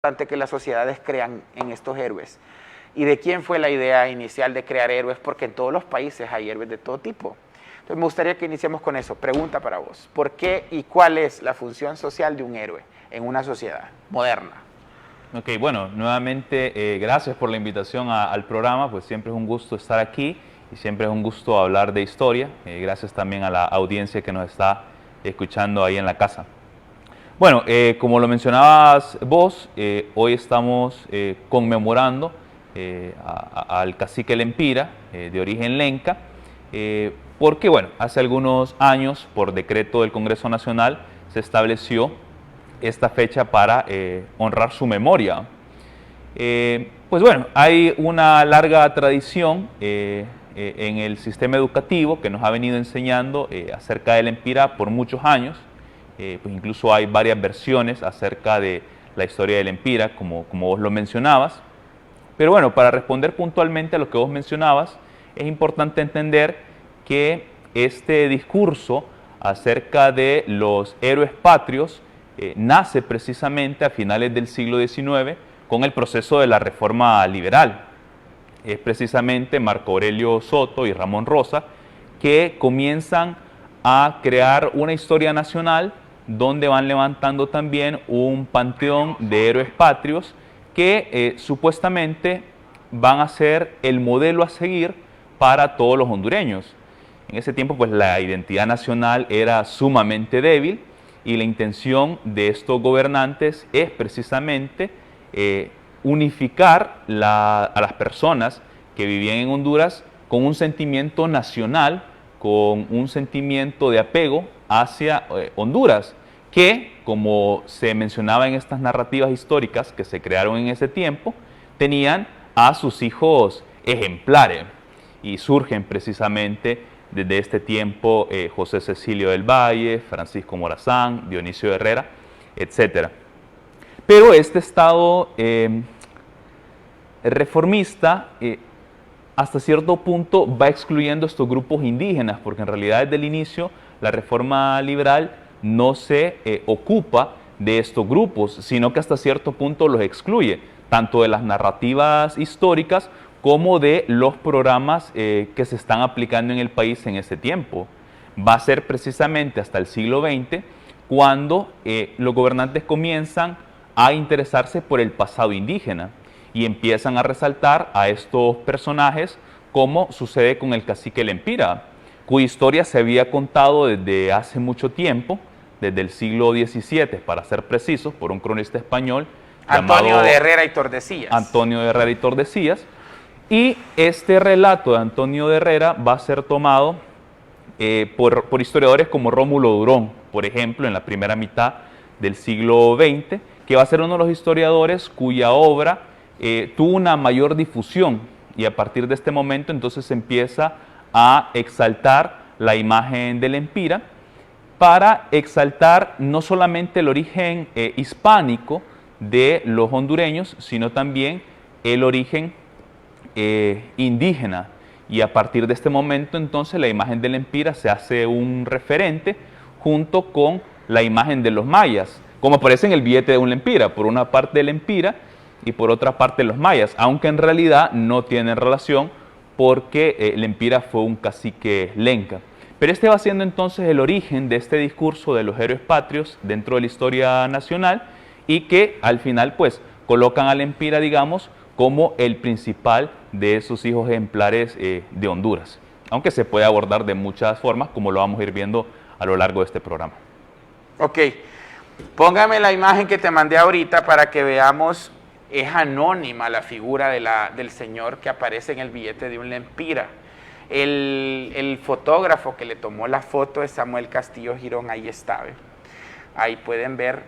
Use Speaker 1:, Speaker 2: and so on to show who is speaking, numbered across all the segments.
Speaker 1: importante que las sociedades crean en estos héroes. ¿Y de quién fue la idea inicial de crear héroes? Porque en todos los países hay héroes de todo tipo. Entonces me gustaría que iniciemos con eso. Pregunta para vos. ¿Por qué y cuál es la función social de un héroe en una sociedad moderna?
Speaker 2: Ok, bueno, nuevamente gracias por la invitación al programa, pues siempre es un gusto estar aquí y siempre es un gusto hablar de historia. Gracias también a la audiencia que nos está escuchando ahí en la casa. Bueno, como lo mencionabas vos, hoy estamos conmemorando al cacique Lempira, de origen lenca, porque bueno, hace algunos años, por decreto del Congreso Nacional, se estableció esta fecha para honrar su memoria. Pues bueno, hay una larga tradición en el sistema educativo que nos ha venido enseñando acerca del Lempira por muchos años. Pues incluso hay varias versiones acerca de la historia del Lempira, como vos lo mencionabas. Pero bueno, para responder puntualmente a lo que vos mencionabas, es importante entender que este discurso acerca de los héroes patrios nace precisamente a finales del siglo XIX con el proceso de la reforma liberal. Es precisamente Marco Aurelio Soto y Ramón Rosa que comienzan a crear una historia nacional donde van levantando también un panteón de héroes patrios que supuestamente van a ser el modelo a seguir para todos los hondureños. En ese tiempo pues la identidad nacional era sumamente débil y la intención de estos gobernantes es precisamente unificar a las personas que vivían en Honduras con un sentimiento nacional, con un sentimiento de apego hacia Honduras, que, como se mencionaba en estas narrativas históricas que se crearon en ese tiempo, tenían a sus hijos ejemplares y surgen precisamente desde este tiempo José Cecilio del Valle, Francisco Morazán, Dionisio Herrera, etc. Pero este estado reformista hasta cierto punto va excluyendo estos grupos indígenas, porque en realidad desde el inicio la reforma liberal no se ocupa de estos grupos, sino que hasta cierto punto los excluye, tanto de las narrativas históricas como de los programas que se están aplicando en el país en ese tiempo. Va a ser precisamente hasta el siglo XX cuando los gobernantes comienzan a interesarse por el pasado indígena y empiezan a resaltar a estos personajes, como sucede con el cacique Lempira, cuya historia se había contado desde hace mucho tiempo, desde el siglo XVII, para ser precisos, por un cronista español
Speaker 1: Antonio de Herrera y Tordesillas.
Speaker 2: Antonio de Herrera y Tordesillas. Y este relato de Antonio de Herrera va a ser tomado por historiadores como Rómulo Durón, por ejemplo, en la primera mitad del siglo XX, que va a ser uno de los historiadores cuya obra tuvo una mayor difusión, y a partir de este momento entonces se empieza a exaltar la imagen del Lempira para exaltar no solamente el origen hispánico de los hondureños, sino también el origen indígena. Y a partir de este momento entonces la imagen del Lempira se hace un referente junto con la imagen de los mayas, como aparece en el billete de un Lempira, por una parte el Lempira y por otra parte los mayas, aunque en realidad no tienen relación porque Lempira fue un cacique lenca. Pero este va siendo entonces el origen de este discurso de los héroes patrios dentro de la historia nacional y que al final pues colocan a Lempira, digamos, como el principal de esos hijos ejemplares de Honduras, aunque se puede abordar de muchas formas, como lo vamos a ir viendo a lo largo de este programa.
Speaker 1: Ok, póngame la imagen que te mandé ahorita para que veamos. Es anónima la figura del señor que aparece en el billete de un Lempira. El fotógrafo que le tomó la foto es Samuel Castillo Girón, ahí está, ¿ve? Ahí pueden ver,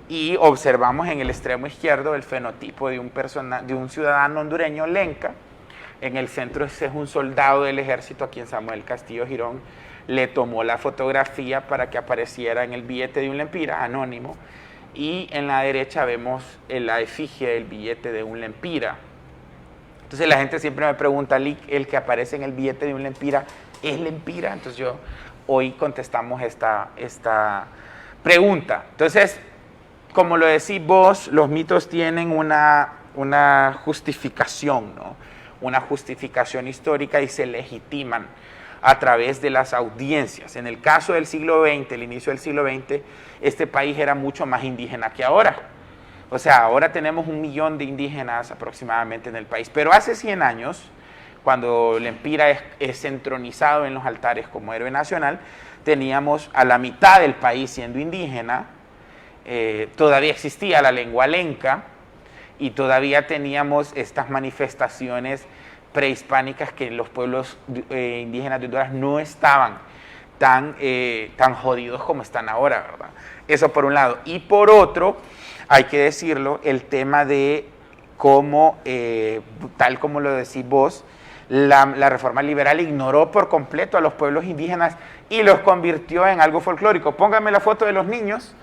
Speaker 1: y observamos en el extremo izquierdo el fenotipo de un ciudadano hondureño lenca. En el centro ese es un soldado del ejército a quien Samuel Castillo Girón le tomó la fotografía para que apareciera en el billete de un Lempira, anónimo. Y en la derecha vemos la efigie del billete de un Lempira. Entonces la gente siempre me pregunta, ¿el que aparece en el billete de un Lempira es Lempira? Entonces hoy contestamos esta pregunta. Entonces, como lo decís vos, los mitos tienen una justificación, ¿no? Una justificación histórica y se legitiman a través de las audiencias. En el caso del siglo XX, el inicio del siglo XX, este país era mucho más indígena que ahora. O sea, ahora tenemos 1 millón de indígenas aproximadamente en el país, pero hace 100 años, cuando Lempira es entronizado en los altares como héroe nacional, teníamos a la mitad del país siendo indígena, todavía existía la lengua lenca y todavía teníamos estas manifestaciones prehispánicas que los pueblos indígenas de Honduras no estaban tan jodidos como están ahora, ¿verdad? Eso por un lado. Y por otro, hay que decirlo, el tema de cómo, tal como lo decís vos, la reforma liberal ignoró por completo a los pueblos indígenas y los convirtió en algo folclórico. Póngame la foto de los niños,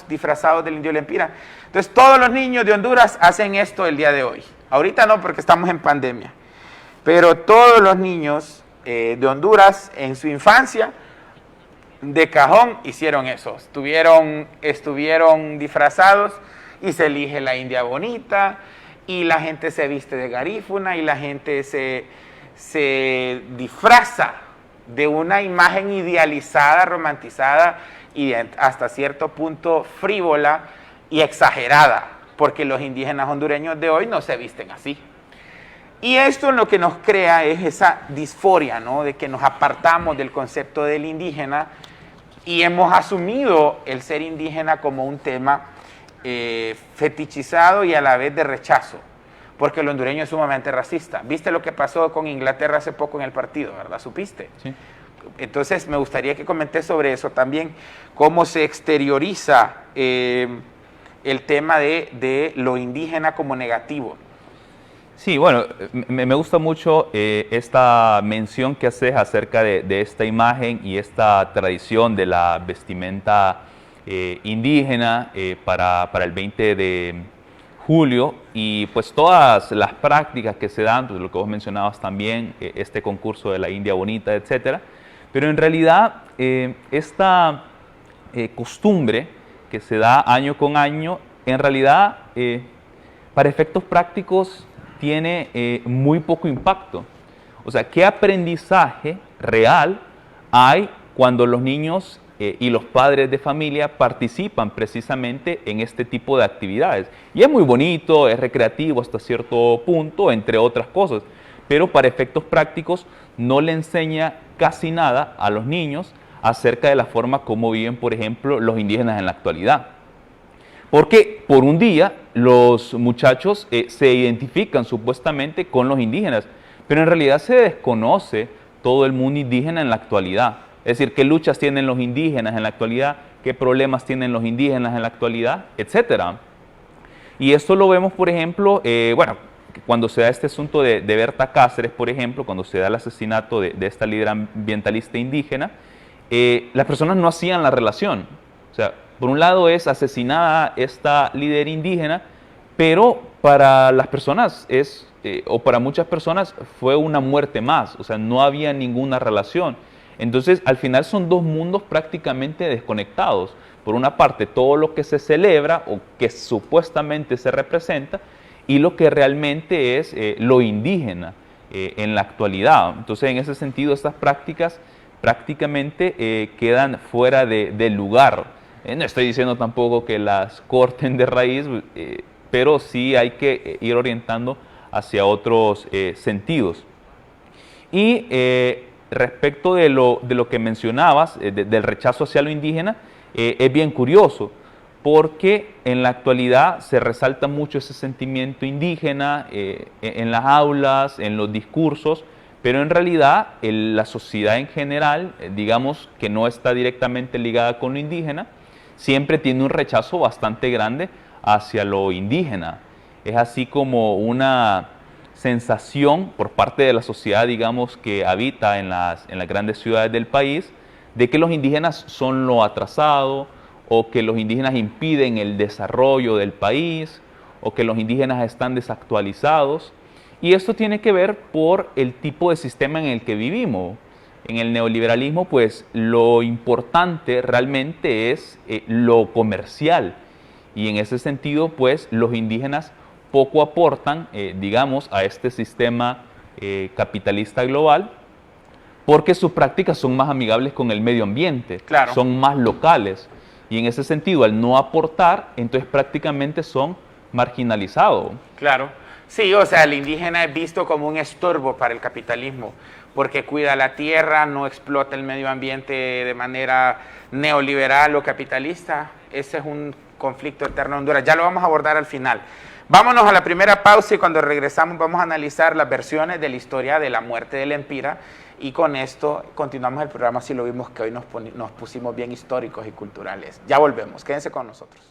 Speaker 1: disfrazados del indio Lempira. Entonces, todos los niños de Honduras hacen esto el día de hoy. Ahorita no, porque estamos en pandemia. Pero todos los niños de Honduras, en su infancia, de cajón, hicieron eso. Estuvieron disfrazados y se elige la india bonita, y la gente se viste de garífuna, y la gente se disfraza de una imagen idealizada, romantizada, y hasta cierto punto frívola y exagerada, porque los indígenas hondureños de hoy no se visten así. Y esto lo que nos crea es esa disforia, ¿no? De que nos apartamos del concepto del indígena y hemos asumido el ser indígena como un tema fetichizado y a la vez de rechazo, porque el hondureño es sumamente racista. ¿Viste lo que pasó con Inglaterra hace poco en el partido, verdad? ¿Supiste? Sí. Entonces, me gustaría que comentes sobre eso también, cómo se exterioriza el tema de lo indígena como negativo.
Speaker 2: Sí, bueno, me gusta mucho esta mención que haces acerca de esta imagen y esta tradición de la vestimenta indígena para el 20 de julio, y pues todas las prácticas que se dan, pues lo que vos mencionabas también, este concurso de la India Bonita, etcétera. Pero en realidad esta costumbre que se da año con año, en realidad para efectos prácticos tiene muy poco impacto. O sea, ¿qué aprendizaje real hay cuando los niños y los padres de familia participan precisamente en este tipo de actividades? Y es muy bonito, es recreativo hasta cierto punto, entre otras cosas, pero para efectos prácticos no le enseña casi nada a los niños acerca de la forma como viven, por ejemplo, los indígenas en la actualidad. Porque por un día los muchachos se identifican supuestamente con los indígenas, pero en realidad se desconoce todo el mundo indígena en la actualidad. Es decir, qué luchas tienen los indígenas en la actualidad, qué problemas tienen los indígenas en la actualidad, etcétera. Y esto lo vemos, por ejemplo, bueno, cuando se da este asunto de Berta Cáceres, por ejemplo, cuando se da el asesinato de esta líder ambientalista indígena, las personas no hacían la relación. O sea, por un lado es asesinada esta líder indígena, pero para las personas o para muchas personas fue una muerte más, o sea, no había ninguna relación. Entonces, al final son dos mundos prácticamente desconectados. Por una parte, todo lo que se celebra o que supuestamente se representa, y lo que realmente es lo indígena en la actualidad. Entonces, en ese sentido, estas prácticas prácticamente quedan fuera de lugar. No estoy diciendo tampoco que las corten de raíz, pero sí hay que ir orientando hacia otros sentidos. Y respecto de lo que mencionabas, del rechazo hacia lo indígena, es bien curioso, porque en la actualidad se resalta mucho ese sentimiento indígena en las aulas, en los discursos, pero en realidad la sociedad en general, digamos que no está directamente ligada con lo indígena, siempre tiene un rechazo bastante grande hacia lo indígena. Es así como una sensación por parte de la sociedad, digamos, que habita en las grandes ciudades del país, de que los indígenas son lo atrasado, o que los indígenas impiden el desarrollo del país, o que los indígenas están desactualizados. Y esto tiene que ver por el tipo de sistema en el que vivimos. en el neoliberalismo, pues lo importante realmente es lo comercial. Y en ese sentido, pues los indígenas poco aportan, digamos, a este sistema capitalista global, porque sus prácticas son más amigables con el medio ambiente,
Speaker 1: Claro.
Speaker 2: son más locales. Y en ese sentido, al no aportar, entonces prácticamente son marginalizados.
Speaker 1: Claro. Sí, o sea, el indígena es visto como un estorbo para el capitalismo, porque cuida la tierra, no explota el medio ambiente de manera neoliberal o capitalista. Ese es un conflicto eterno en Honduras. Ya lo vamos a abordar al final. Vámonos a la primera pausa y cuando regresamos vamos a analizar las versiones de la historia de la muerte del Lempira. Y con esto continuamos el programa, si lo vimos que hoy nos pusimos bien históricos y culturales. Ya volvemos, quédense con nosotros.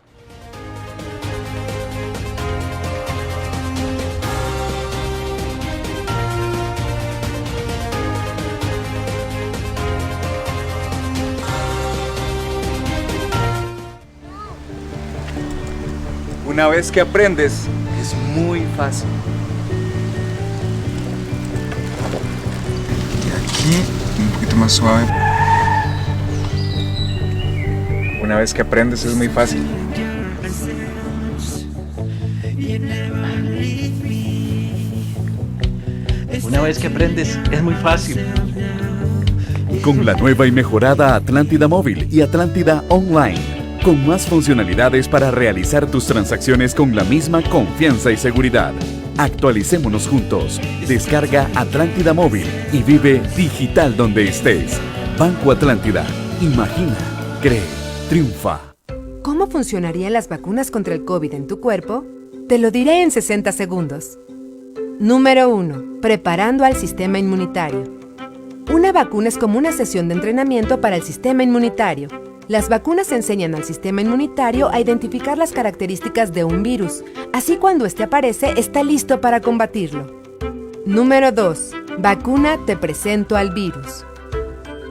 Speaker 3: Una vez que aprendes, es muy fácil. Un poquito más suave. Una vez que aprendes es muy fácil.
Speaker 4: Una vez que aprendes es muy fácil.
Speaker 5: Con la nueva y mejorada Atlántida Móvil y Atlántida Online, con más funcionalidades para realizar tus transacciones con la misma confianza y seguridad. Actualicémonos juntos. Descarga Atlántida Móvil y vive digital donde estés. Banco Atlántida. Imagina, cree, triunfa.
Speaker 6: ¿Cómo funcionarían las vacunas contra el COVID en tu cuerpo? Te lo diré en 60 segundos. Número 1. Preparando al sistema inmunitario. Una vacuna es como una sesión de entrenamiento para el sistema inmunitario. Las vacunas enseñan al sistema inmunitario a identificar las características de un virus. Así cuando este aparece, está listo para combatirlo. Número 2. Vacuna te presento al virus.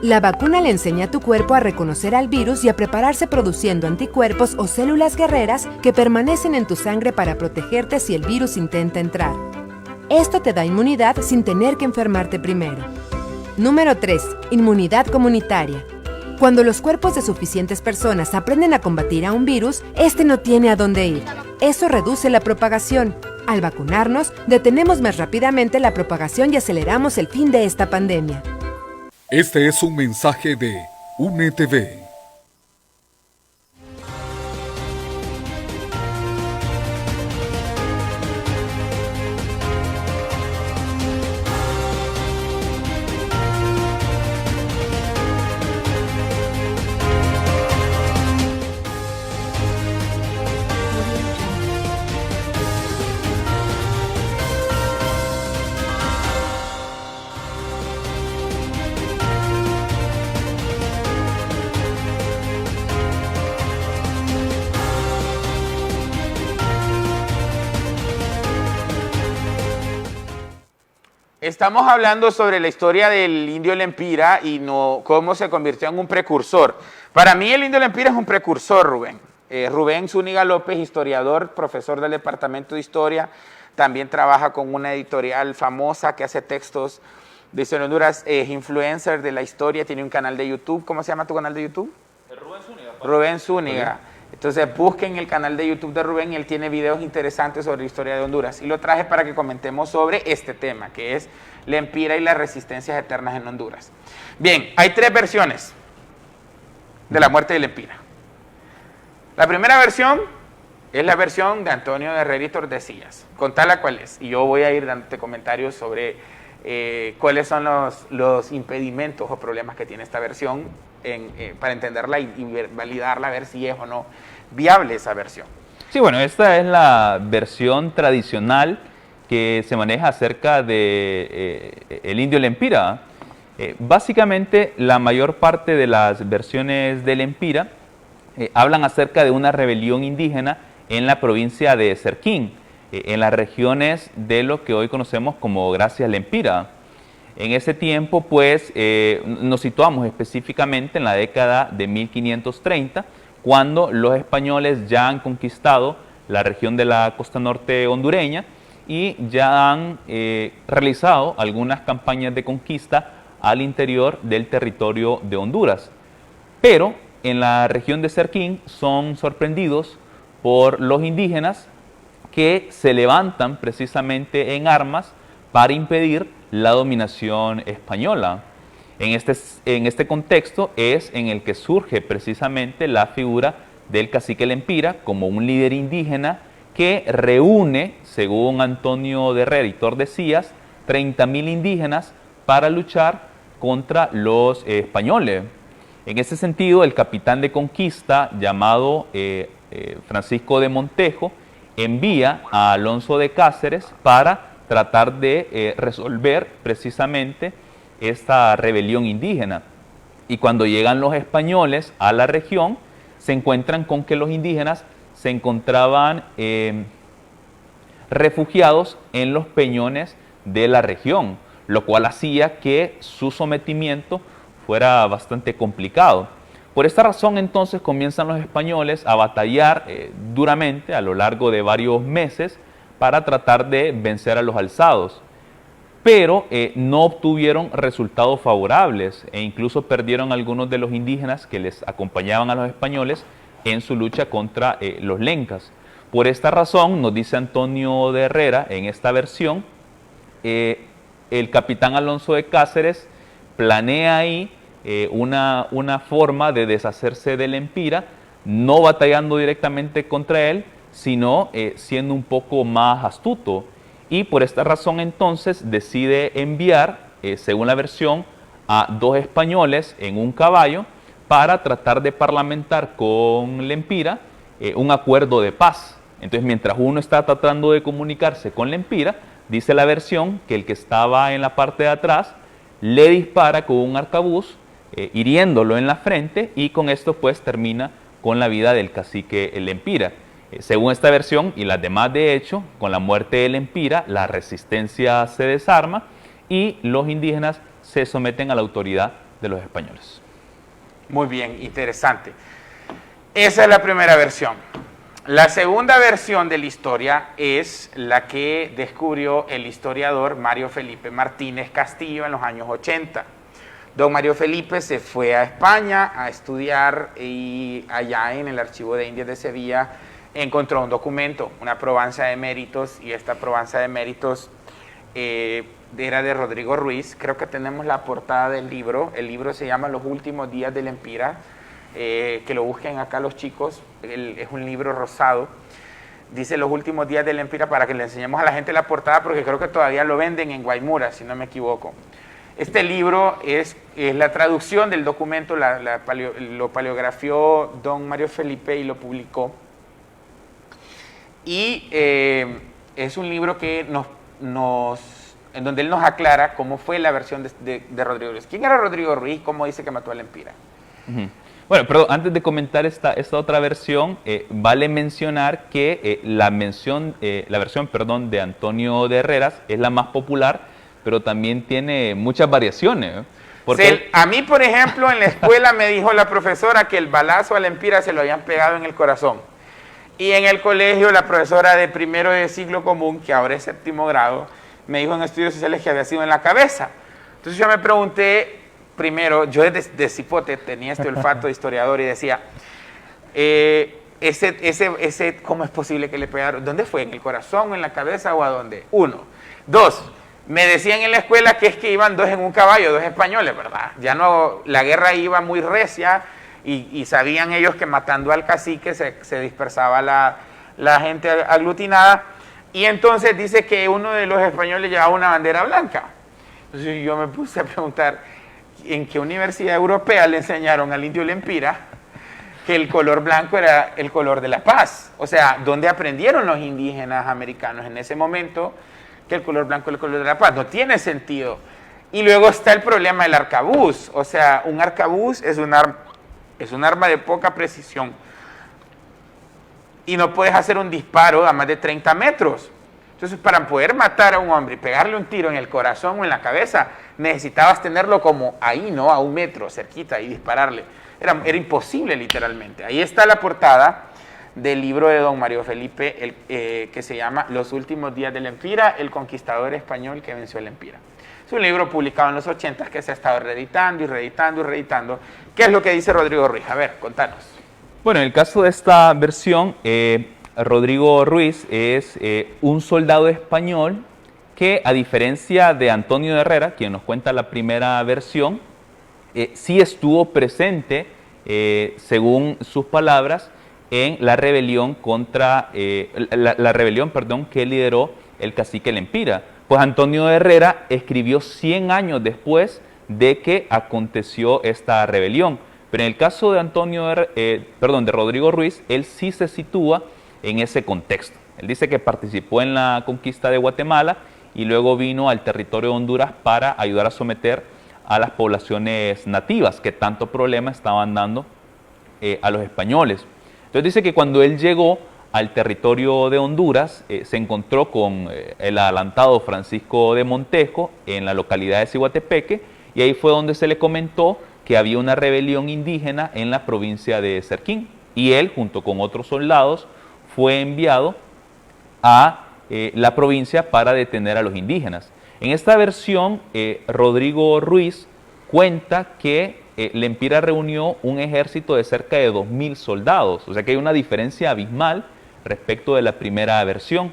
Speaker 6: La vacuna le enseña a tu cuerpo a reconocer al virus y a prepararse produciendo anticuerpos o células guerreras que permanecen en tu sangre para protegerte si el virus intenta entrar. Esto te da inmunidad sin tener que enfermarte primero. Número 3. Inmunidad comunitaria. Cuando los cuerpos de suficientes personas aprenden a combatir a un virus, este no tiene a dónde ir. Eso reduce la propagación. Al vacunarnos, detenemos más rápidamente la propagación y aceleramos el fin de esta pandemia.
Speaker 5: Este es un mensaje de UNETV.
Speaker 1: Estamos hablando sobre la historia del indio Lempira y cómo se convirtió en un precursor. Para mí el indio Lempira es un precursor, Rubén. Rubén Zúñiga López, historiador, profesor del Departamento de Historia, también trabaja con una editorial famosa que hace textos de historia de Honduras, es influencer de la historia, tiene un canal de YouTube. ¿Cómo se llama tu canal de YouTube?
Speaker 2: Rubén Zúñiga.
Speaker 1: Rubén Zúñiga. Entonces busquen el canal de YouTube de Rubén y él tiene videos interesantes sobre la historia de Honduras. Y lo traje para que comentemos sobre este tema, que es Lempira y las resistencias eternas en Honduras. Bien, hay tres versiones de la muerte de Lempira. La primera versión es la versión de Antonio de Herrera y Tordesillas. Contala cuál es. Y yo voy a ir dándote comentarios sobre cuáles son los impedimentos o problemas que tiene esta versión para entenderla y validarla, a ver si es o no viable esa versión.
Speaker 2: Sí, bueno, esta es la versión tradicional que se maneja acerca de el indio Lempira. Básicamente, la mayor parte de las versiones de Lempira hablan acerca de una rebelión indígena en la provincia de Serquín, en las regiones de lo que hoy conocemos como Gracias Lempira. En ese tiempo, pues, nos situamos específicamente en la década de 1530, cuando los españoles ya han conquistado la región de la costa norte hondureña y ya han realizado algunas campañas de conquista al interior del territorio de Honduras. Pero en la región de Serquín son sorprendidos por los indígenas que se levantan precisamente en armas para impedir la dominación española. En este contexto es en el que surge precisamente la figura del cacique Lempira como un líder indígena que reúne, según Antonio de Herrera y Tordesillas, 30.000 indígenas para luchar contra los españoles. En ese sentido, el capitán de conquista llamado Francisco de Montejo envía a Alonso de Cáceres para tratar de resolver precisamente esta rebelión indígena. Y cuando llegan los españoles a la región, se encuentran con que los indígenas se encontraban refugiados en los peñones de la región, lo cual hacía que su sometimiento fuera bastante complicado. Por esta razón, entonces, comienzan los españoles a batallar duramente a lo largo de varios meses para tratar de vencer a los alzados. Pero no obtuvieron resultados favorables e incluso perdieron algunos de los indígenas que les acompañaban a los españoles en su lucha contra los lencas. Por esta razón, nos dice Antonio de Herrera en esta versión, el capitán Alonso de Cáceres planea ahí una forma de deshacerse del Lempira, no batallando directamente contra él, sino siendo un poco más astuto. Y por esta razón entonces decide enviar, según la versión, a 2 españoles en un caballo para tratar de parlamentar con Lempira un acuerdo de paz. Entonces, mientras uno está tratando de comunicarse con Lempira, dice la versión que el que estaba en la parte de atrás le dispara con un arcabuz, hiriéndolo en la frente, y con esto pues termina con la vida del cacique Lempira. Según esta versión y las demás, de hecho, con la muerte de Lempira, la resistencia se desarma y los indígenas se someten a la autoridad de los españoles.
Speaker 1: Muy bien, interesante. Esa es la primera versión. La segunda versión de la historia es la que descubrió el historiador Mario Felipe Martínez Castillo en los años 80. Don Mario Felipe se fue a España a estudiar y allá en el Archivo de Indias de Sevilla encontró un documento, una probanza de méritos, y esta probanza de méritos era de Rodrigo Ruiz. Creo que tenemos la portada del libro. El libro se llama Los últimos días de Lempira, que lo busquen acá los chicos. Es un libro rosado. Dice Los últimos días de Lempira, para que le enseñemos a la gente la portada, porque creo que todavía lo venden en Guaymura, si no me equivoco. Este libro es la traducción del documento, lo paleografió don Mario Felipe y lo publicó. Y es un libro que en donde él nos aclara cómo fue la versión de Rodrigo Ruiz. ¿Quién era Rodrigo Ruiz? ¿Cómo dice que mató a Lempira?
Speaker 2: Bueno, perdón, antes de comentar esta otra versión, vale mencionar que la versión de Antonio de Herreras es la más popular, pero también tiene muchas variaciones. Porque
Speaker 1: a mí, por ejemplo, en la escuela me dijo la profesora que el balazo a Lempira se lo habían pegado en el corazón. Y en el colegio, la profesora de primero de ciclo común, que ahora es 7º grado, me dijo en estudios sociales que había sido en la cabeza. Entonces yo me pregunté, primero, yo desde cipote tenía este olfato de historiador y decía, ¿cómo es posible que le pegaron? ¿Dónde fue? ¿En el corazón, en la cabeza o a dónde? 1. 2, me decían en la escuela que es que iban 2 en un caballo, 2 españoles, ¿verdad? Ya no, la guerra iba muy recia. Y sabían ellos que matando al cacique se dispersaba la gente aglutinada. Y entonces dice que uno de los españoles llevaba una bandera blanca. Entonces yo me puse a preguntar, ¿en qué universidad europea le enseñaron al indio Lempira que el color blanco era el color de la paz? O sea, ¿dónde aprendieron los indígenas americanos en ese momento que el color blanco es el color de la paz? No tiene sentido. Y luego está el problema del arcabuz. O sea, un arcabuz es un arma de poca precisión y no puedes hacer un disparo a más de 30 metros. Entonces, para poder matar a un hombre y pegarle un tiro en el corazón o en la cabeza, necesitabas tenerlo como ahí, ¿no? A 1 metro, cerquita, y dispararle. Era imposible, literalmente. Ahí está la portada del libro de don Mario Felipe, que se llama Los últimos días del Empira, el conquistador español que venció el Empira. Es un libro publicado en los 80 que se ha estado reeditando y reeditando y reeditando. ¿Qué es lo que dice Rodrigo Ruiz? A ver, contanos.
Speaker 2: Bueno, en el caso de esta versión, Rodrigo Ruiz es un soldado español que, a diferencia de Antonio de Herrera, quien nos cuenta la primera versión, sí estuvo presente, según sus palabras, en la rebelión contra la rebelión, perdón, que lideró el cacique Lempira. Pues Antonio de Herrera escribió 100 años después de que aconteció esta rebelión. Pero en el caso de de Rodrigo Ruiz, él sí se sitúa en ese contexto. Él dice que participó en la conquista de Guatemala y luego vino al territorio de Honduras para ayudar a someter a las poblaciones nativas que tanto problema estaban dando a los españoles. Entonces dice que cuando él llegó al territorio de Honduras, se encontró con el adelantado Francisco de Montejo en la localidad de Ciguatepeque, y ahí fue donde se le comentó que había una rebelión indígena en la provincia de Serquín, y él, junto con otros soldados, fue enviado a la provincia para detener a los indígenas. En esta versión, Rodrigo Ruiz cuenta que Lempira reunió un ejército de cerca de 2.000 soldados, o sea que hay una diferencia abismal respecto de la primera versión.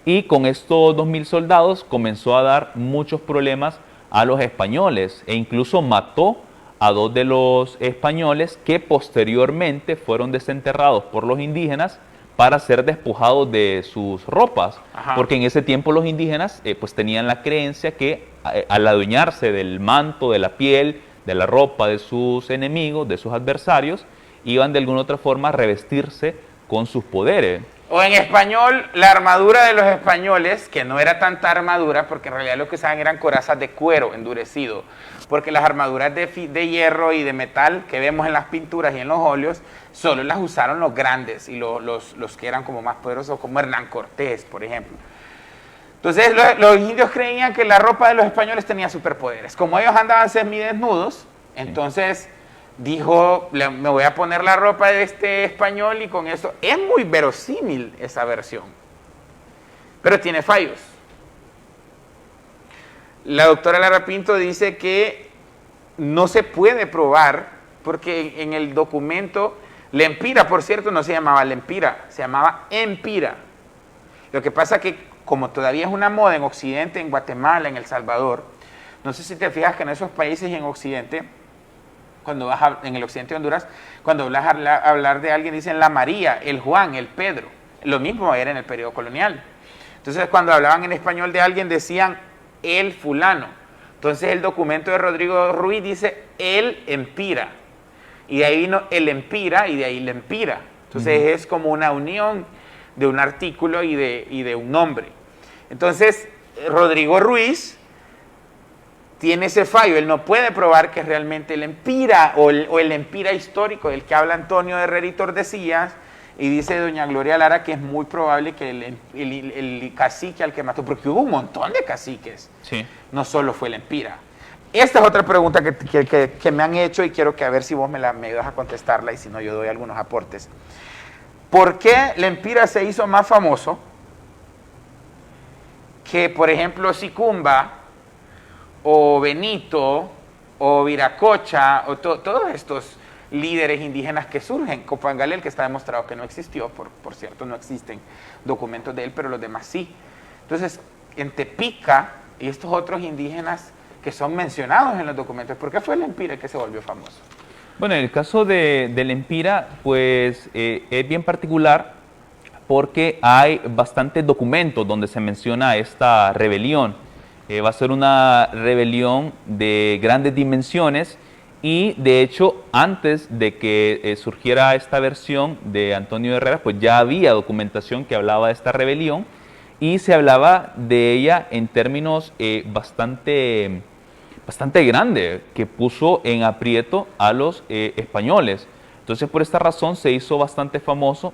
Speaker 2: Y con estos 2.000 soldados comenzó a dar muchos problemas a los españoles e incluso mató a 2 de los españoles que posteriormente fueron desenterrados por los indígenas para ser despojados de sus ropas. Ajá. Porque en ese tiempo los indígenas pues tenían la creencia que al adueñarse del manto, de la piel, de la ropa de sus enemigos, de sus adversarios, iban de alguna otra forma a revestirse con sus poderes.
Speaker 1: O en español, la armadura de los españoles, que no era tanta armadura, porque en realidad lo que usaban eran corazas de cuero endurecido, porque las armaduras de hierro y de metal que vemos en las pinturas y en los óleos, solo las usaron los grandes y los que eran como más poderosos, como Hernán Cortés, por ejemplo. Entonces los indios creían que la ropa de los españoles tenía superpoderes. Como ellos andaban semidesnudos, entonces dijo, me voy a poner la ropa de este español y con eso. Es muy verosímil esa versión, pero tiene fallos. La doctora Lara Pinto dice que no se puede probar, porque en el documento, Lempira, por cierto, no se llamaba Lempira, se llamaba Empira. Lo que pasa que, como todavía es una moda en Occidente, en Guatemala, en El Salvador, no sé si te fijas que en esos países y en Occidente, cuando vas en el occidente de Honduras, cuando vas a hablar de alguien, dicen la María, el Juan, el Pedro. Lo mismo era en el periodo colonial. Entonces, cuando hablaban en español de alguien, decían el fulano. Entonces, el documento de Rodrigo Ruiz dice el Empira. Y de ahí vino el Empira y de ahí Lempira. Entonces, es como una unión de un artículo y de un nombre. Entonces, Rodrigo Ruiz tiene ese fallo. Él no puede probar que es realmente el Empira o el Empira histórico del que habla Antonio de Herrera y Tordesillas, y dice doña Gloria Lara que es muy probable que el cacique al que mató, porque hubo un montón de caciques, sí, no solo fue el Empira. Esta es otra pregunta que me han hecho y quiero que a ver si vos me ayudas a contestarla, y si no yo doy algunos aportes. ¿Por qué el Empira se hizo más famoso que, por ejemplo, Sicumba, o Benito, o Viracocha, o todos estos líderes indígenas que surgen? Copangalel, que está demostrado que no existió, por cierto, no existen documentos de él, pero los demás sí. Entonces, en Tepica y estos otros indígenas que son mencionados en los documentos, ¿por qué fue el Empira el que se volvió famoso?
Speaker 2: Bueno, en el caso del Empira, pues es bien particular porque hay bastantes documentos donde se menciona esta rebelión. Va a ser una rebelión de grandes dimensiones, y de hecho antes de que surgiera esta versión de Antonio Herrera, pues ya había documentación que hablaba de esta rebelión, y se hablaba de ella en términos bastante grande, que puso en aprieto a los españoles. Entonces, por esta razón se hizo bastante famoso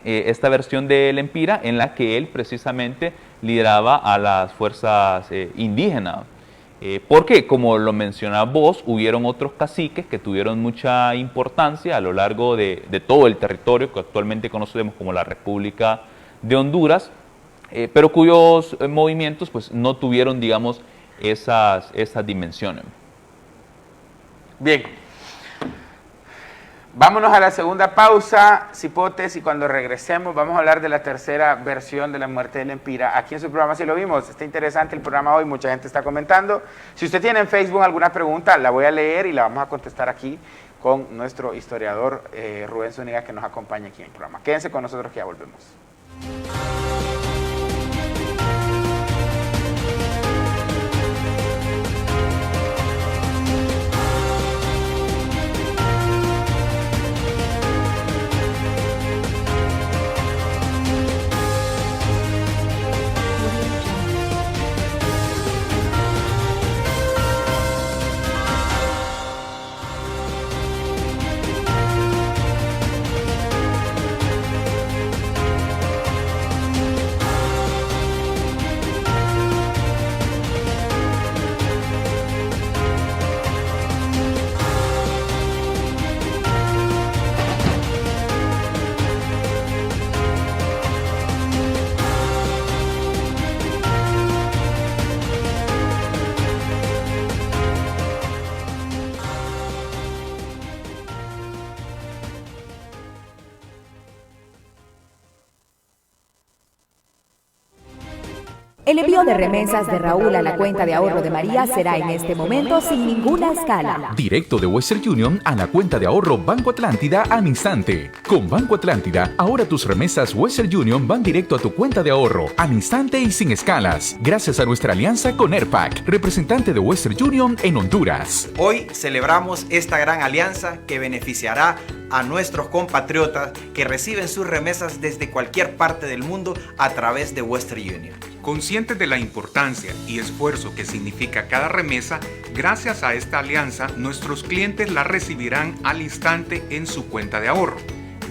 Speaker 2: esta versión del Empira, en la que él precisamente lideraba a las fuerzas indígenas. Porque, como lo mencionabas vos, hubieron otros caciques que tuvieron mucha importancia a lo largo de todo el territorio que actualmente conocemos como la República de Honduras, pero cuyos movimientos pues, no tuvieron, digamos, esas dimensiones.
Speaker 1: Bien. Vámonos a la segunda pausa, Cipotes, y cuando regresemos vamos a hablar de la tercera versión de la muerte de Lempira. Aquí en su programa sí lo vimos, está interesante el programa hoy, mucha gente está comentando. Si usted tiene en Facebook alguna pregunta, la voy a leer y la vamos a contestar aquí con nuestro historiador Rubén Zúñiga, que nos acompaña aquí en el programa. Quédense con nosotros que ya volvemos.
Speaker 7: El envío de remesas de Raúl a la cuenta de ahorro de María será en este momento sin ninguna escala.
Speaker 5: Directo de Western Union a la cuenta de ahorro Banco Atlántida al instante. Con Banco Atlántida, ahora tus remesas Western Union van directo a tu cuenta de ahorro al instante y sin escalas. Gracias a nuestra alianza con Airpac, representante de Western Union en Honduras.
Speaker 8: Hoy celebramos esta gran alianza que beneficiará a nuestros compatriotas que reciben sus remesas desde cualquier parte del mundo a través de Western Union.
Speaker 9: Conscientes de la importancia y esfuerzo que significa cada remesa, gracias a esta alianza, nuestros clientes la recibirán al instante en su cuenta de ahorro.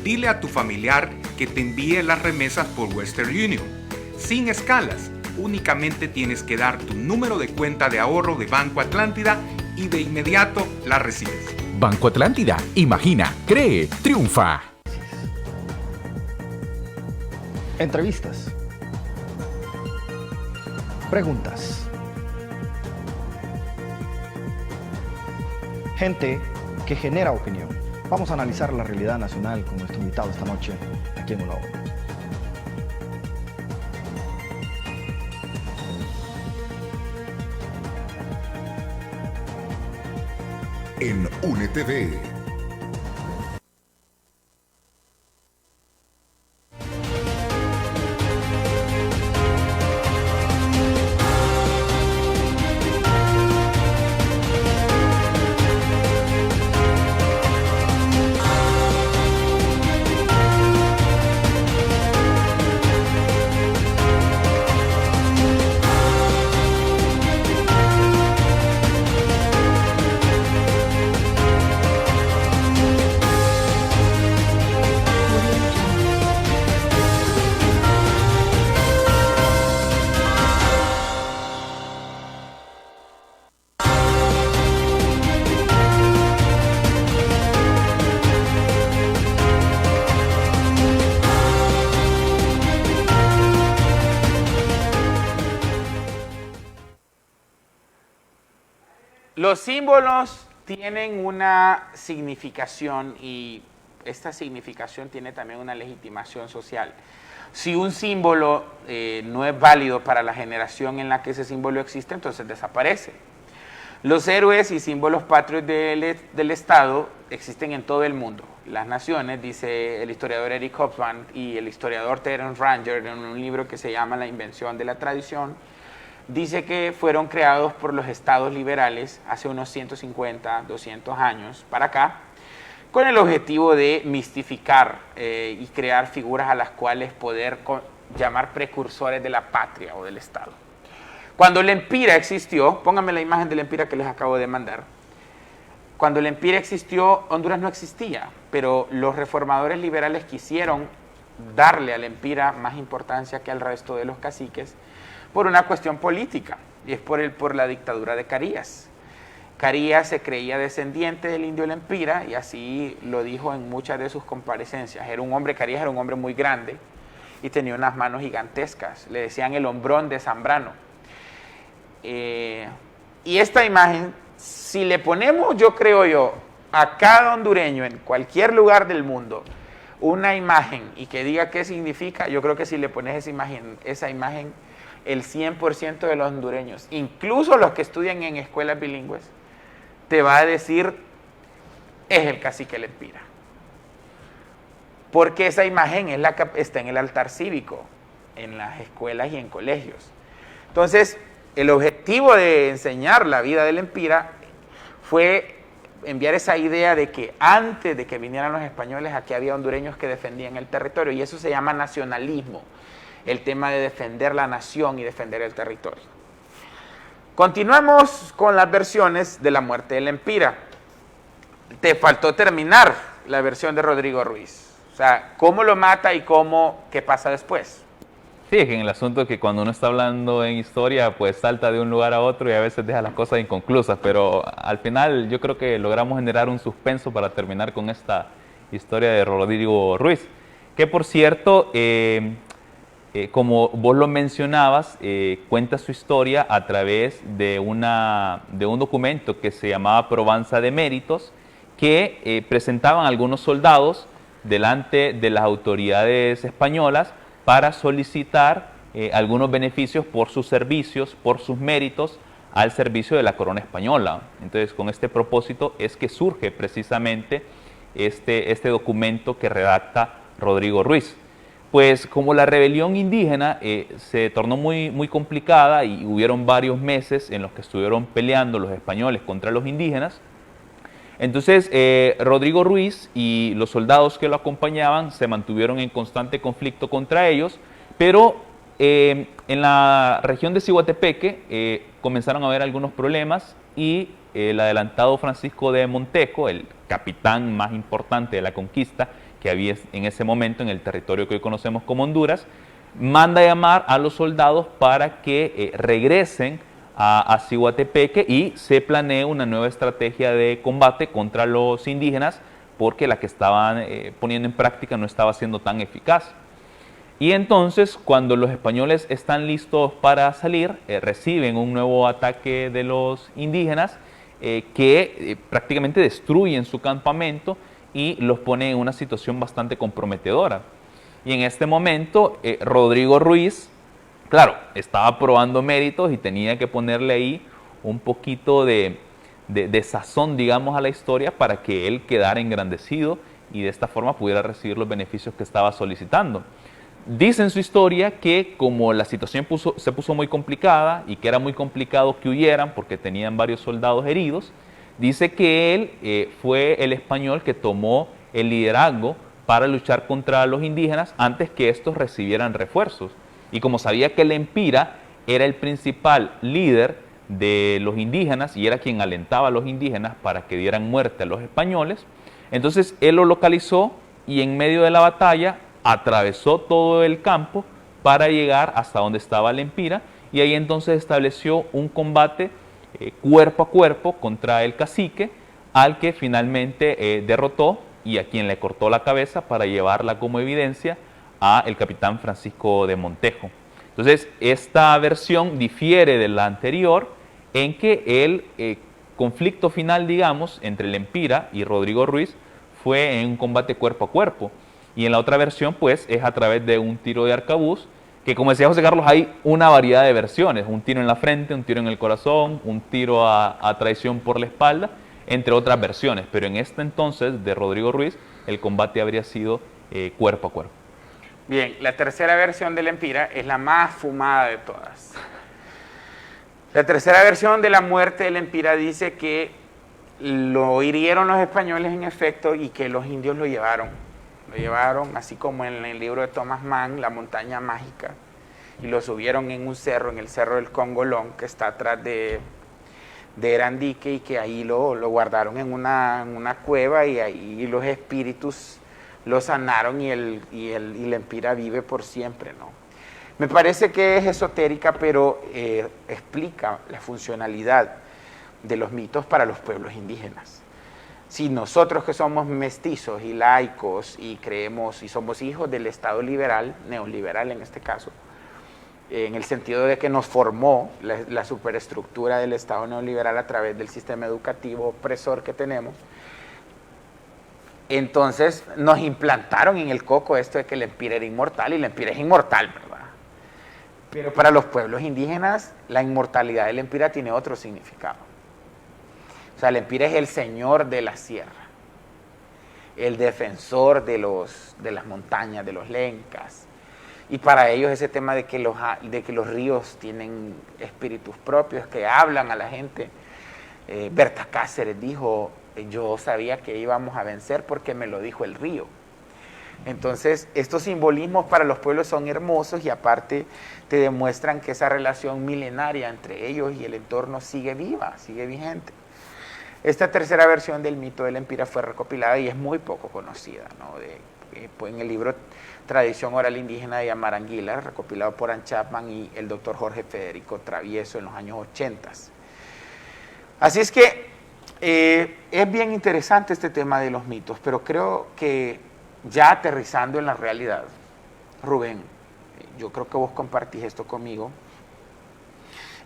Speaker 9: Dile a tu familiar que te envíe las remesas por Western Union. Sin escalas, únicamente tienes que dar tu número de cuenta de ahorro de Banco Atlántida y de inmediato la recibes.
Speaker 5: Banco Atlántida, imagina, cree, triunfa.
Speaker 10: Entrevistas. Preguntas. Gente que genera opinión. Vamos a analizar la realidad nacional con nuestro invitado esta noche aquí en Una Hora.
Speaker 11: En UNETV.
Speaker 1: Los símbolos tienen una significación y esta significación tiene también una legitimación social. Si un símbolo no es válido para la generación en la que ese símbolo existe, entonces desaparece. Los héroes y símbolos patrios del Estado existen en todo el mundo. Las naciones, dice el historiador Eric Hobsbawm y el historiador Terence Ranger en un libro que se llama La invención de la tradición, dice que fueron creados por los estados liberales hace unos 150, 200 años para acá, con el objetivo de mistificar y crear figuras a las cuales poder llamar precursores de la patria o del Estado. Cuando el Empira existió, pónganme la imagen del Empira que les acabo de mandar, cuando el Empira existió, Honduras no existía, pero los reformadores liberales quisieron darle al Empira más importancia que al resto de los caciques, por una cuestión política. y es por la dictadura de Carías. Carías se creía descendiente del indio Lempira y así lo dijo en muchas de sus comparecencias. Carías era un hombre muy grande y tenía unas manos gigantescas. Le decían el hombrón de Zambrano. Y esta imagen, si le ponemos, yo creo a cada hondureño en cualquier lugar del mundo una imagen y que diga qué significa, yo creo que si le pones esa imagen, el 100% de los hondureños, incluso los que estudian en escuelas bilingües, te va a decir, es el cacique Lempira. Porque esa imagen es la que está en el altar cívico, en las escuelas y en colegios. Entonces, el objetivo de enseñar la vida de Lempira fue enviar esa idea de que antes de que vinieran los españoles, aquí había hondureños que defendían el territorio, y eso se llama nacionalismo, el tema de defender la nación y defender el territorio. Continuamos con las versiones de la muerte de Lempira. Te faltó terminar la versión de Rodrigo Ruiz. O sea, ¿cómo lo mata y qué pasa después?
Speaker 2: Sí, es que en el asunto es que cuando uno está hablando en historia, pues salta de un lugar a otro y a veces deja las cosas inconclusas, pero al final yo creo que logramos generar un suspenso para terminar con esta historia de Rodrigo Ruiz, que por cierto, como vos lo mencionabas, cuenta su historia a través de un documento que se llamaba Probanza de Méritos, que presentaban algunos soldados delante de las autoridades españolas para solicitar algunos beneficios por sus servicios, por sus méritos al servicio de la corona española. Entonces, con este propósito es que surge precisamente este documento que redacta Rodrigo Ruiz. Pues como la rebelión indígena se tornó muy complicada y hubieron varios meses en los que estuvieron peleando los españoles contra los indígenas, entonces Rodrigo Ruiz y los soldados que lo acompañaban se mantuvieron en constante conflicto contra ellos, pero en la región de Ciguatepeque comenzaron a haber algunos problemas y el adelantado Francisco de Montejo, el capitán más importante de la conquista que había en ese momento en el territorio que hoy conocemos como Honduras, manda llamar a los soldados para que regresen a Ciguatepeque y se planea una nueva estrategia de combate contra los indígenas porque la que estaban poniendo en práctica no estaba siendo tan eficaz. Y entonces, cuando los españoles están listos para salir, reciben un nuevo ataque de los indígenas que prácticamente destruyen su campamento y los pone en una situación bastante comprometedora. Y en este momento, Rodrigo Ruiz, claro, estaba probando méritos y tenía que ponerle ahí un poquito de sazón, digamos, a la historia para que él quedara engrandecido y de esta forma pudiera recibir los beneficios que estaba solicitando. Dice en su historia que como la situación se puso muy complicada y que era muy complicado que huyeran porque tenían varios soldados heridos, dice que él fue el español que tomó el liderazgo para luchar contra los indígenas antes que estos recibieran refuerzos. Y como sabía que Lempira era el principal líder de los indígenas y era quien alentaba a los indígenas para que dieran muerte a los españoles, entonces él lo localizó y en medio de la batalla atravesó todo el campo para llegar hasta donde estaba Lempira y ahí entonces estableció un combate cuerpo a cuerpo contra el cacique al que finalmente derrotó y a quien le cortó la cabeza para llevarla como evidencia a el capitán Francisco de Montejo. Entonces, esta versión difiere de la anterior en que el conflicto final, digamos, entre Lempira y Rodrigo Ruiz fue en un combate cuerpo a cuerpo. Y en la otra versión, pues, es a través de un tiro de arcabuz, que como decía José Carlos, hay una variedad de versiones. Un tiro en la frente, un tiro en el corazón, un tiro a traición por la espalda, entre otras versiones. Pero en esta entonces, de Rodrigo Ruiz, el combate habría sido cuerpo a cuerpo.
Speaker 1: Bien, la tercera versión de Lempira es la más fumada de todas. La tercera versión de la muerte de Lempira dice que lo hirieron los españoles en efecto y que los indios lo llevaron. Lo llevaron, así como en el libro de Thomas Mann, La montaña mágica, y lo subieron en un cerro, en el cerro del Congolón, que está atrás de Erandique, y que ahí lo guardaron en una cueva y ahí los espíritus lo sanaron y Lempira vive por siempre, ¿no? Me parece que es esotérica, pero explica la funcionalidad de los mitos para los pueblos indígenas. Si nosotros que somos mestizos y laicos y creemos y somos hijos del Estado liberal, neoliberal en este caso, en el sentido de que nos formó la superestructura del Estado neoliberal a través del sistema educativo opresor que tenemos, entonces nos implantaron en el coco esto de que el empira era inmortal, y el empira es inmortal, ¿verdad? Pero para los pueblos indígenas la inmortalidad del empira tiene otro significado. O sea, el empira es el señor de la sierra, el defensor de las montañas, de los lencas. Y para ellos ese tema de que los ríos tienen espíritus propios que hablan a la gente. Berta Cáceres dijo, yo sabía que íbamos a vencer porque me lo dijo el río. Entonces, estos simbolismos para los pueblos son hermosos y aparte te demuestran que esa relación milenaria entre ellos y el entorno sigue viva, sigue vigente. Esta tercera versión del mito del empira fue recopilada y es muy poco conocida, ¿no? En el libro Tradición Oral Indígena de Amar Anguila, recopilado por Ann Chapman y el doctor Jorge Federico Travieso en los años 80. Así es que es bien interesante este tema de los mitos, pero creo que ya aterrizando en la realidad, Rubén, yo creo que vos compartís esto conmigo,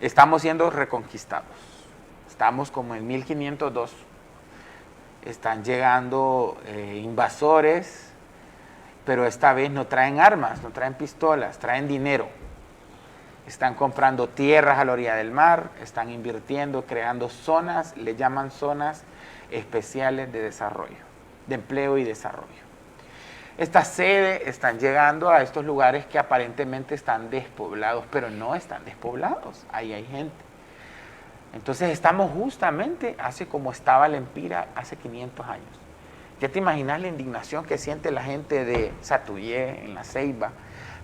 Speaker 1: estamos siendo reconquistados. Estamos como en 1502, están llegando invasores, pero esta vez no traen armas, no traen pistolas, traen dinero. Están comprando tierras a la orilla del mar, están invirtiendo, creando zonas, le llaman zonas especiales de desarrollo, de empleo y desarrollo. Estas sedes están llegando a estos lugares que aparentemente están despoblados, pero no están despoblados, ahí hay gente. Entonces estamos justamente así como estaba el empira hace 500 años. ¿Ya te imaginas la indignación que siente la gente de Satuyé, en La Ceiba,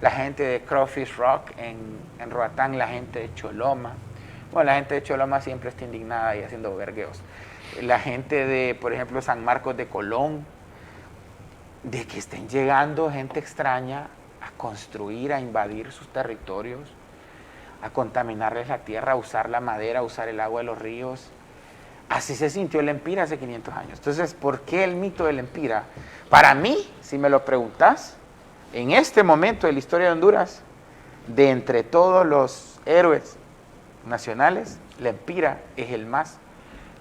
Speaker 1: la gente de Crawfish Rock, en Roatán, la gente de Choloma? Bueno, la gente de Choloma siempre está indignada y haciendo vergueos. La gente de, por ejemplo, San Marcos de Colón, de que estén llegando gente extraña a construir, a invadir sus territorios, a contaminarles la tierra, a usar la madera, a usar el agua de los ríos. Así se sintió el empira hace 500 años. Entonces, ¿por qué el mito del empira? Para mí, si me lo preguntas, en este momento de la historia de Honduras, de entre todos los héroes nacionales, el empira es el más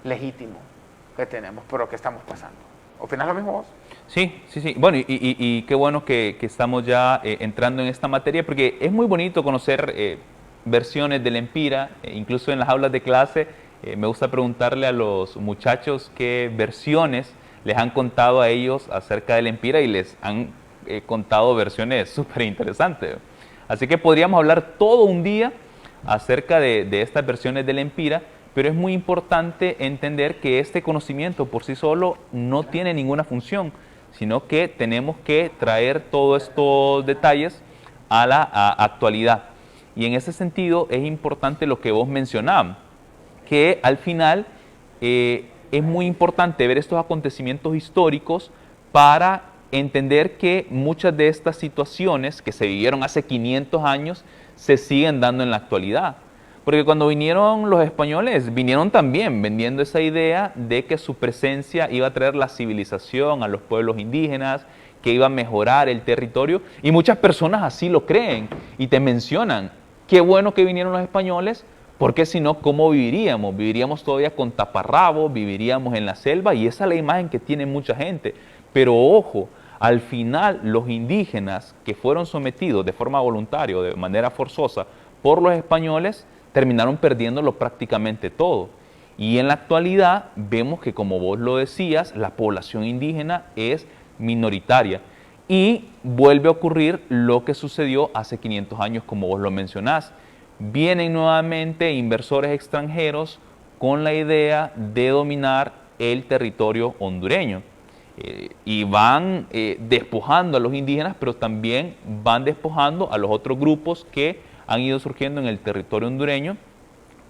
Speaker 1: legítimo que tenemos por lo que estamos pasando. ¿Opinas lo mismo vos?
Speaker 2: Sí. Bueno, y qué bueno que estamos ya entrando en esta materia, porque es muy bonito conocer versiones del empira, incluso en las aulas de clase. Me gusta preguntarle a los muchachos qué versiones les han contado a ellos acerca del empira y les han contado versiones súper interesantes. Así que podríamos hablar todo un día acerca de estas versiones del empira, pero es muy importante entender que este conocimiento por sí solo no tiene ninguna función, sino que tenemos que traer todos estos detalles a la actualidad. Y en ese sentido es importante lo que vos mencionabas, que al final es muy importante ver estos acontecimientos históricos para entender que muchas de estas situaciones que se vivieron hace 500 años se siguen dando en la actualidad. Porque cuando vinieron los españoles, vinieron también vendiendo esa idea de que su presencia iba a traer la civilización a los pueblos indígenas, que iba a mejorar el territorio, y muchas personas así lo creen y te mencionan, qué bueno que vinieron los españoles, porque si no, ¿cómo viviríamos? Viviríamos todavía con taparrabos, viviríamos en la selva, y esa es la imagen que tiene mucha gente. Pero ojo, al final los indígenas que fueron sometidos de forma voluntaria o de manera forzosa por los españoles, terminaron perdiéndolo prácticamente todo. Y en la actualidad vemos que, como vos lo decías, la población indígena es minoritaria. Y vuelve a ocurrir lo que sucedió hace 500 años, como vos lo mencionás. Vienen nuevamente inversores extranjeros con la idea de dominar el territorio hondureño. Y van despojando a los indígenas, pero también van despojando a los otros grupos que han ido surgiendo en el territorio hondureño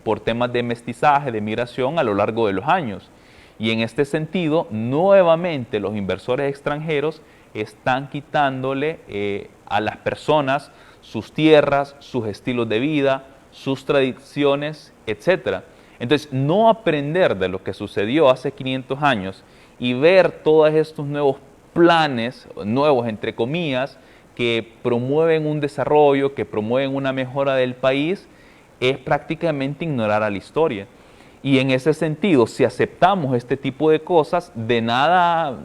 Speaker 2: por temas de mestizaje, de migración a lo largo de los años. Y en este sentido, nuevamente los inversores extranjeros están quitándole a las personas sus tierras, sus estilos de vida, sus tradiciones, etc. Entonces, no aprender de lo que sucedió hace 500 años y ver todos estos nuevos planes, nuevos entre comillas, que promueven un desarrollo, que promueven una mejora del país, es prácticamente ignorar a la historia. Y en ese sentido, si aceptamos este tipo de cosas, de nada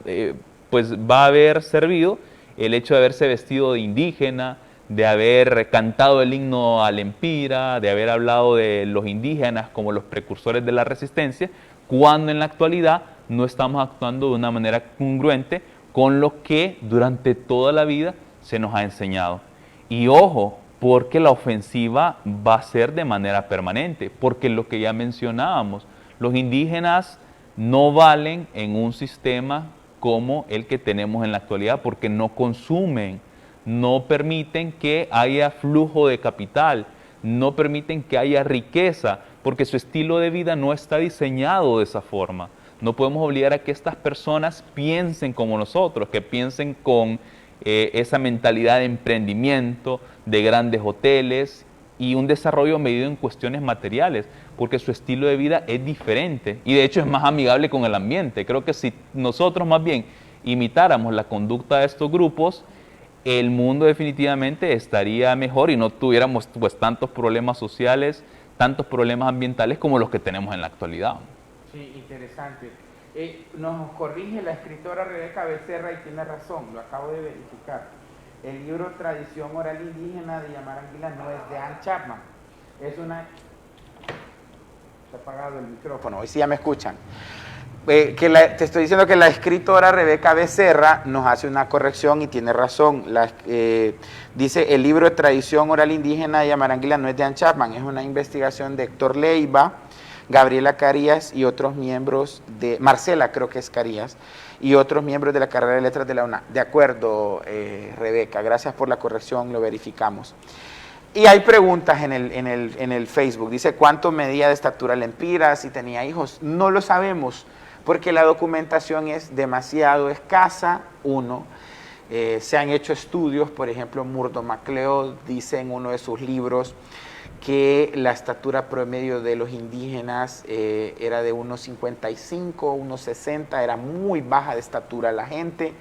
Speaker 2: pues va a haber servido el hecho de haberse vestido de indígena, de haber cantado el himno al Empira, de haber hablado de los indígenas como los precursores de la resistencia, cuando en la actualidad no estamos actuando de una manera congruente con lo que durante toda la vida se nos ha enseñado. Y ojo, porque la ofensiva va a ser de manera permanente, porque lo que ya mencionábamos, los indígenas no valen en un sistema como el que tenemos en la actualidad, porque no consumen, no permiten que haya flujo de capital, no permiten que haya riqueza, porque su estilo de vida no está diseñado de esa forma. No podemos obligar a que estas personas piensen como nosotros, que piensen con esa mentalidad de emprendimiento, de grandes hoteles y un desarrollo medido en cuestiones materiales, porque su estilo de vida es diferente y de hecho es más amigable con el ambiente. Creo que si nosotros más bien imitáramos la conducta de estos grupos, el mundo definitivamente estaría mejor y no tuviéramos pues tantos problemas sociales, tantos problemas ambientales como los que tenemos en la actualidad.
Speaker 1: Sí, interesante. Nos corrige la escritora Rebeca Becerra y tiene razón, lo acabo de verificar. El libro Tradición Oral Indígena de Llamar Anguila no es de Ann Chapman, es una... Se ha apagado el micrófono, hoy sí ya me escuchan. Te estoy diciendo que la escritora Rebeca Becerra nos hace una corrección y tiene razón. Dice, el libro Tradición Oral Indígena de Llamar Anguila no es de Ann Chapman, es una investigación de Héctor Leiva, Gabriela Carías y otros miembros de, Marcela creo que es Carías, y otros miembros de la carrera de letras de la UNA. De acuerdo, Rebeca, gracias por la corrección, lo verificamos. Y hay preguntas en el Facebook, dice, ¿cuánto medía de estatura el Empira, si tenía hijos? No lo sabemos, porque la documentación es demasiado escasa, se han hecho estudios, por ejemplo, Murdo MacLeod dice en uno de sus libros, que la estatura promedio de los indígenas era de 1,55, 1,60, era muy baja de estatura la gente,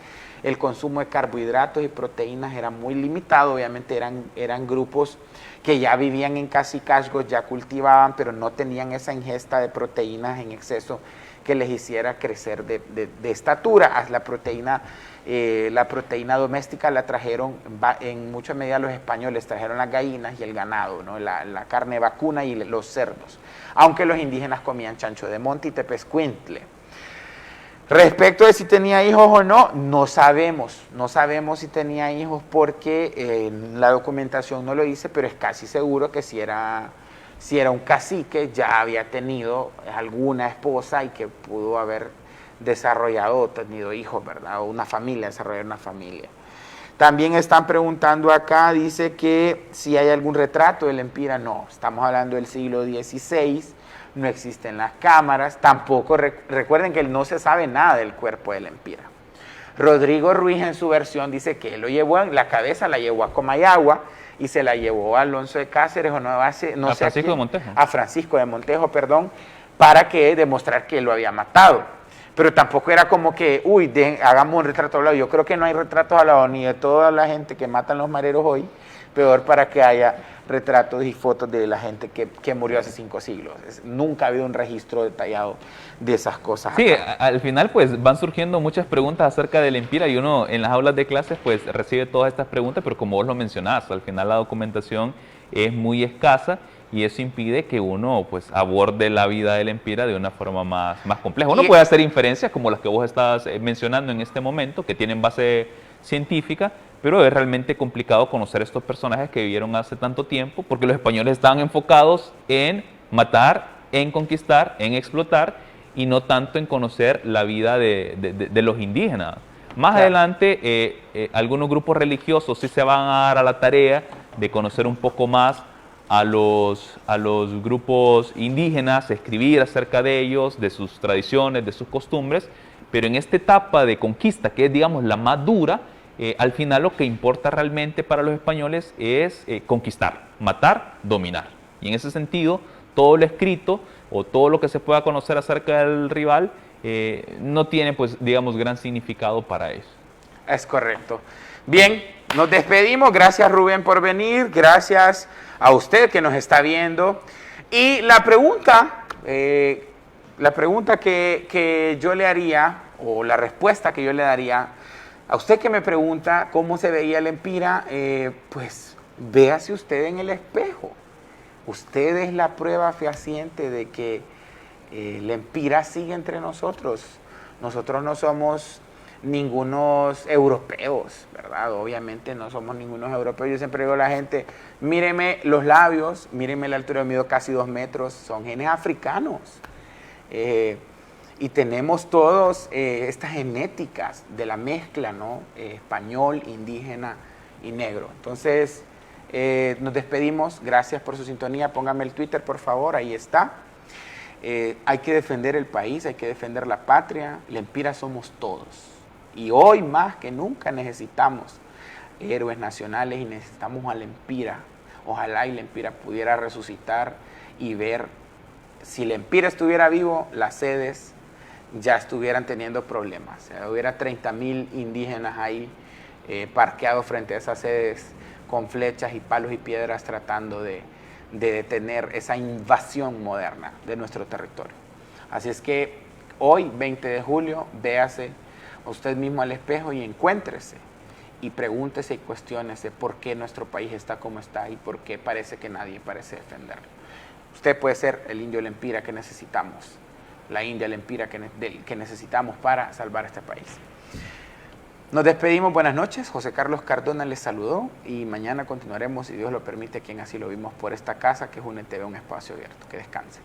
Speaker 1: el consumo de carbohidratos y proteínas era muy limitado, obviamente eran grupos que ya vivían en cacicazgos, ya cultivaban, pero no tenían esa ingesta de proteínas en exceso que les hiciera crecer de estatura. La proteína doméstica la trajeron, en mucha medida los españoles trajeron las gallinas y el ganado, ¿no? la carne vacuna y los cerdos, aunque los indígenas comían chancho de monte y tepezcuintle. Respecto de si tenía hijos o no, no sabemos si tenía hijos porque la documentación no lo dice, pero es casi seguro que si era un cacique ya había tenido alguna esposa y que pudo haber desarrollado o tenido hijos, ¿verdad? O una familia, desarrollar una familia. También están preguntando acá, dice que si hay algún retrato del Empira. No, estamos hablando del siglo XVI, no existen las cámaras, tampoco, recuerden que no se sabe nada del cuerpo del Empira. Rodrigo Ruiz en su versión dice que él lo llevó, la cabeza la llevó a Comayagua y se la llevó a Alonso de Cáceres o a Francisco de Montejo, perdón, para que demostrar que él lo había matado. Pero tampoco era como que, hagamos un retrato hablado. Yo creo que no hay retratos hablados ni de toda la gente que matan los mareros hoy, peor para que haya retratos y fotos de la gente que murió hace 5 siglos. Nunca ha habido un registro detallado de esas cosas.
Speaker 2: Sí, al final pues van surgiendo muchas preguntas acerca del Empira y uno en las aulas de clases pues recibe todas estas preguntas, pero como vos lo mencionás, al final la documentación es muy escasa y eso impide que uno pues aborde la vida del Empira de una forma más compleja. Uno puede hacer inferencias como las que vos estás mencionando en este momento, que tienen base científica, pero es realmente complicado conocer estos personajes que vivieron hace tanto tiempo, porque los españoles estaban enfocados en matar, en conquistar, en explotar, y no tanto en conocer la vida de los indígenas. Más adelante, algunos grupos religiosos sí se van a dar a la tarea de conocer un poco más a los grupos indígenas, escribir acerca de ellos, de sus tradiciones, de sus costumbres, pero en esta etapa de conquista, que es digamos la más dura, al final lo que importa realmente para los españoles es conquistar, matar, dominar. Y en ese sentido, todo lo escrito o todo lo que se pueda conocer acerca del rival no tiene, pues, digamos, gran significado para ellos.
Speaker 1: Es correcto. Bien, nos despedimos. Gracias, Rubén, por venir. Gracias a usted que nos está viendo. Y la pregunta que yo le haría, o la respuesta que yo le daría a usted que me pregunta cómo se veía el Empira, pues véase usted en el espejo. Usted es la prueba fehaciente de que el Empira sigue entre nosotros. Nosotros no somos ningunos europeos, ¿verdad? Obviamente no somos ningunos europeos. Yo siempre digo a la gente, míreme los labios, míreme la altura, mido casi 2 metros, son genes africanos. Y tenemos todos estas genéticas de la mezcla, ¿no? Español, indígena y negro. Entonces, nos despedimos. Gracias por su sintonía. Póngame el Twitter, por favor, ahí está. Hay que defender el país, hay que defender la patria. El Empira somos todos. Y hoy más que nunca necesitamos héroes nacionales y necesitamos al Empira. Ojalá y el Empira pudiera resucitar y ver, si el Empira estuviera vivo, las sedes ya estuvieran teniendo problemas. Hubiera 30.000 indígenas ahí parqueados frente a esas sedes con flechas y palos y piedras tratando de detener esa invasión moderna de nuestro territorio. Así es que hoy, 20 de julio, véase usted mismo al espejo y encuéntrese y pregúntese y cuestiónese por qué nuestro país está como está y por qué parece que nadie parece defenderlo. Usted puede ser el indio Lempira que necesitamos, la India Lempira que necesitamos para salvar este país. Nos despedimos, buenas noches. José Carlos Cardona les saludó y mañana continuaremos, si Dios lo permite, quien así lo vimos, por esta casa que es UNETV, un espacio abierto. Que descansen.